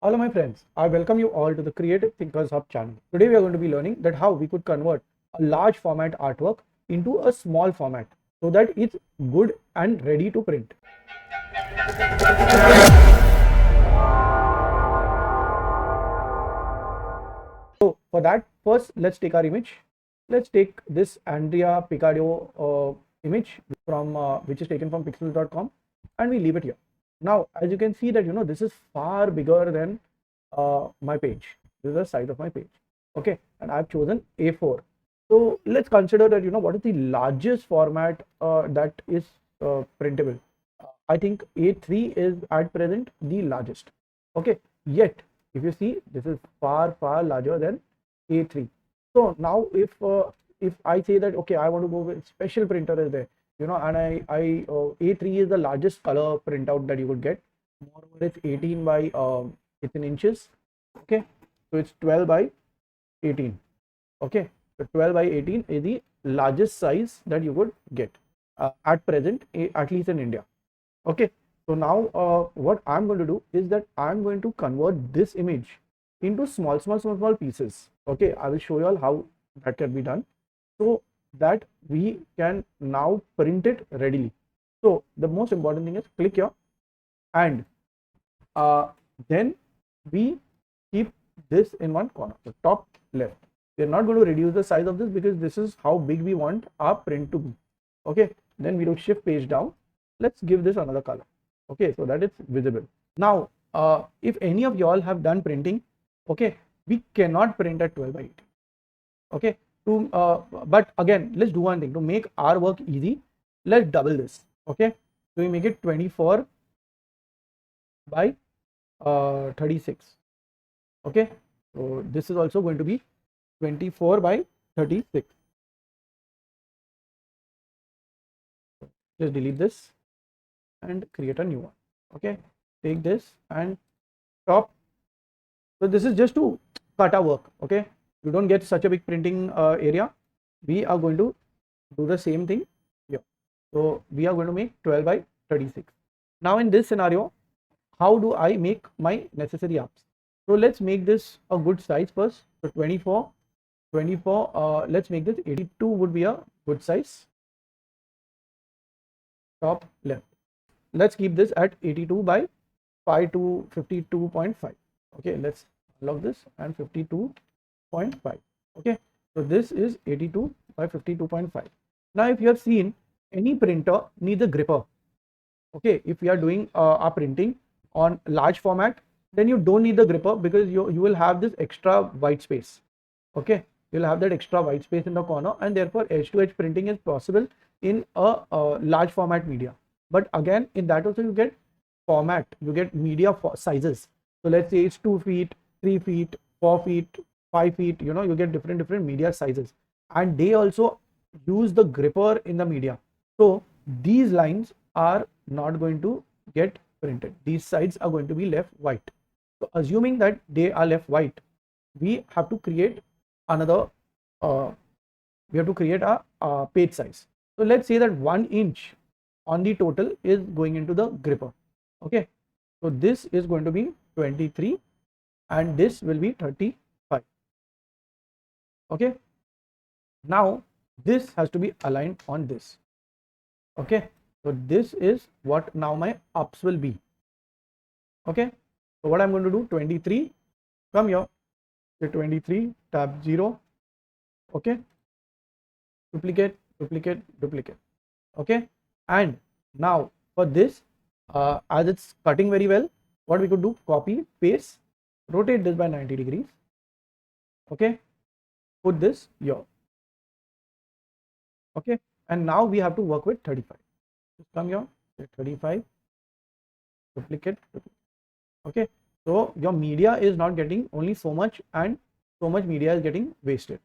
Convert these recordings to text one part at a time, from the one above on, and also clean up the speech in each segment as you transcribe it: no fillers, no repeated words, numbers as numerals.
Hello my friends, I welcome you all to the Creative Thinkers Hub channel. Today we are going to be learning that how we could convert a large format artwork into a small format so that it's good and ready to print. So for that, first let's take our image. Let's take this Andrea Picadio image from which is taken from pixels.com and we leave it here. Now, as you can see that this is far bigger than my page. This is the size of my page. Okay, and I've chosen A4. So let's consider that what is the largest format that is printable. I think A3 is at present the largest. Okay, yet if you see, this is far larger than A3. So now if I say that okay, I want to go with special printer is there, and A3 is the largest color printout that you could get. Moreover, it's 18 by it's in inches. Okay, so it's 12 by 18. Okay, so 12 by 18 is the largest size that you could get at present, at least in India. Okay, so now what I'm going to do is that I'm going to convert this image into small pieces. Okay, I will show you all how that can be done so that we can now print it readily. So the most important thing is click here and then we keep this in one corner, the top left. We're not going to reduce the size of this because this is how big we want our print to be. Okay, then we do shift page down. Let's give this another color. Okay, so that it's visible. Now if any of y'all have done printing, okay, we cannot print at 12 by 18. Okay, but again, let's do one thing to make our work easy. Let's double this. Okay, so we make it 24 by 36. Okay, so this is also going to be 24 by 36. Just delete this and create a new one. Okay, take this and stop. So this is just to cut our work. Okay, you don't get such a big printing area. We are going to do the same thing here. So we are going to make 12 by 36. Now in this scenario, how do I make my necessary ups? So let's make this a good size first. So 24, let's make this 82 would be a good size. Top left. Let's keep this at 82 by 5 to 52.5. Okay, let's unlock this and 52.5. Okay, so this is 82 by 52.5. Now if you have seen, any printer needs a gripper. Okay, if we are doing our printing on large format, then you don't need the gripper because you will have this extra white space. Okay, you'll have that extra white space in the corner, and therefore edge to edge printing is possible in a large format media. But again, in that also you get format, you get media sizes. So let's say it's 2 feet, 3 feet, 4 feet, 5 feet, you get different media sizes, and they also use the gripper in the media. So these lines are not going to get printed. These sides are going to be left white. So assuming that they are left white, we have to create another we have to create a page size. So let's say that 1 inch on the total is going into the gripper. Okay, so this is going to be 23 and this will be 35. Okay, now this has to be aligned on this. Okay, so this is what now my ups will be. Okay, so what I'm going to do, 23, come here, so 23, tab 0. Okay, duplicate. Okay, and now for this as it's cutting very well, what we could do, copy, paste, rotate this by 90 degrees. Okay, put this here. Okay, and now we have to work with 35. Just come here, 35, duplicate. Okay, so your media is not getting only so much, and so much media is getting wasted.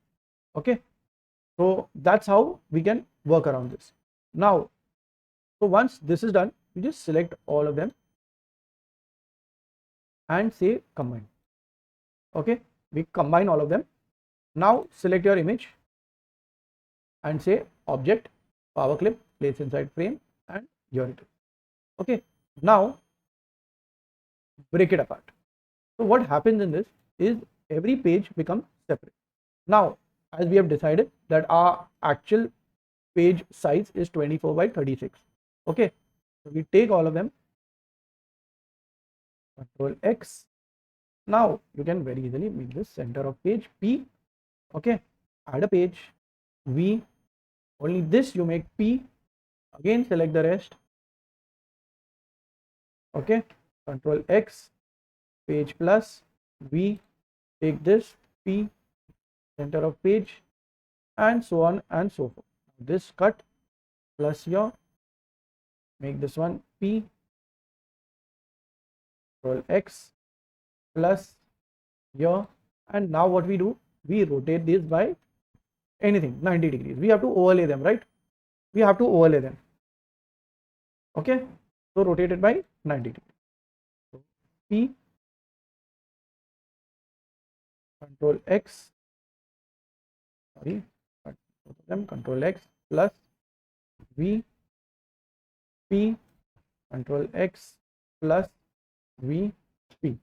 Okay, so that's how we can work around this. Now, so once this is done, you just select all of them and say combine. Okay, we combine all of them. Now select your image and say object, power clip, place inside frame, and here it is. Okay, now break it apart. So what happens in this is every page becomes separate. Now, as we have decided that our actual page size is 24 by 36. Okay, so we take all of them, Control X. Now you can very easily make this center of page P. Okay, add a page V. Only this you make P. Again select the rest. Okay, Control X, page plus V. Take this P, center of page, and so on and so forth. This cut plus here, make this one P, Control X plus here, and now what we do, we rotate this by anything 90 degrees. We have to overlay them, right? We have to overlay them. Okay, so rotate it by 90 degrees. So P, Control X, sorry, Control X plus V, P, Control X plus V, P.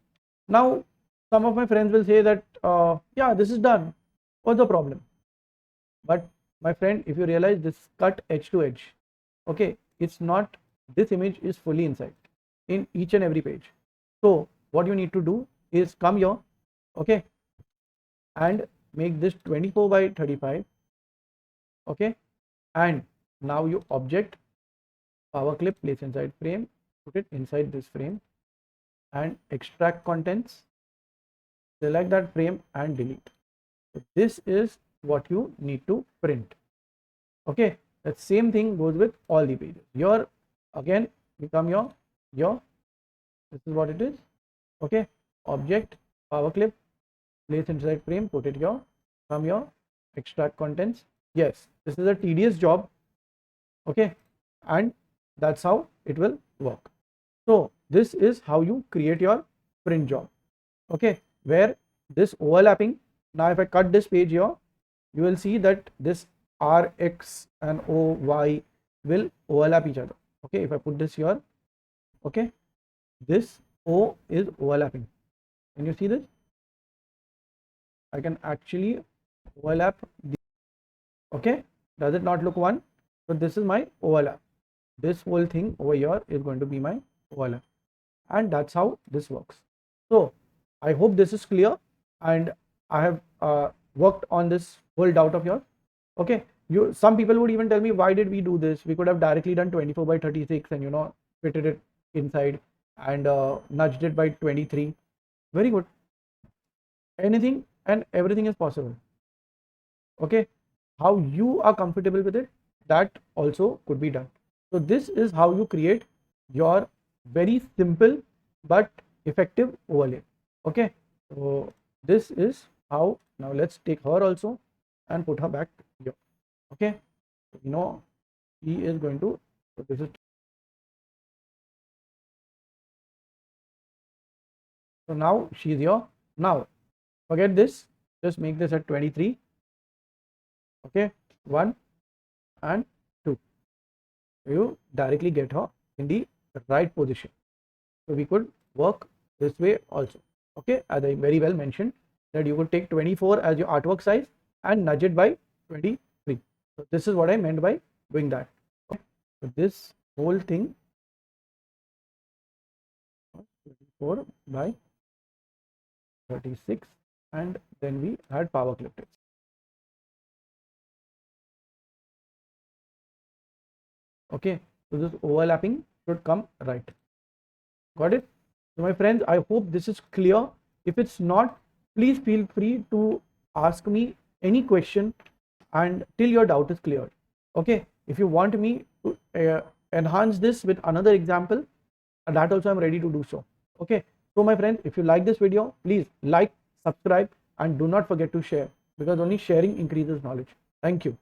Now some of my friends will say that yeah, this is done. What's the problem? But my friend, if you realize this cut edge to edge, okay, it's not, this image is fully inside in each and every page. So what you need to do is come here, okay, and make this 24 by 35. Okay, and now you object power clip, place inside frame, put it inside this frame and extract contents, select that frame and delete. So this is what you need to print. Okay, that same thing goes with all the pages. Here again become your this is what it is. Okay, object power clip, place inside frame, put it here, come here, extract contents. Yes, this is a tedious job. Okay, and that's how it will work. So this is how you create your print job. Okay, where this overlapping, now if I cut this page here, you will see that this R, X and O, Y will overlap each other. Okay, if I put this here, okay, this O is overlapping. Can you see this? I can actually overlap the, okay, does it not look one? So this is my overlap. This whole thing over here is going to be my overlap, and that's how this works. So I hope this is clear, and I have worked on this whole doubt of yours. Okay, some people would even tell me, why did we do this? We could have directly done 24 by 36 and, you know, fitted it inside and nudged it by 23. Very good. Anything and everything is possible. Okay, how you are comfortable with it, that also could be done. So this is how you create your very simple but effective overlay. Okay, so this is how. Now let's take her also and put her back here. Okay, so, you know, he is going to, so this is, so now she's here. Now forget this, just make this at 23. Okay, 1 and 2. You directly get her in the right position. So we could work this way also. Okay, as I very well mentioned that you could take 24 as your artwork size and nudge it by 23. So this is what I meant by doing that. Okay. So this whole thing 24 by 36, and then we had power clip text. Okay, so this overlapping should come right. Got it? So my friends, I hope this is clear. If it's not, please feel free to ask me any question and till your doubt is cleared. Okay, if you want me to enhance this with another example, that also I'm ready to do so. Okay, so my friends, if you like this video, please like, subscribe and do not forget to share, because only sharing increases knowledge. Thank you.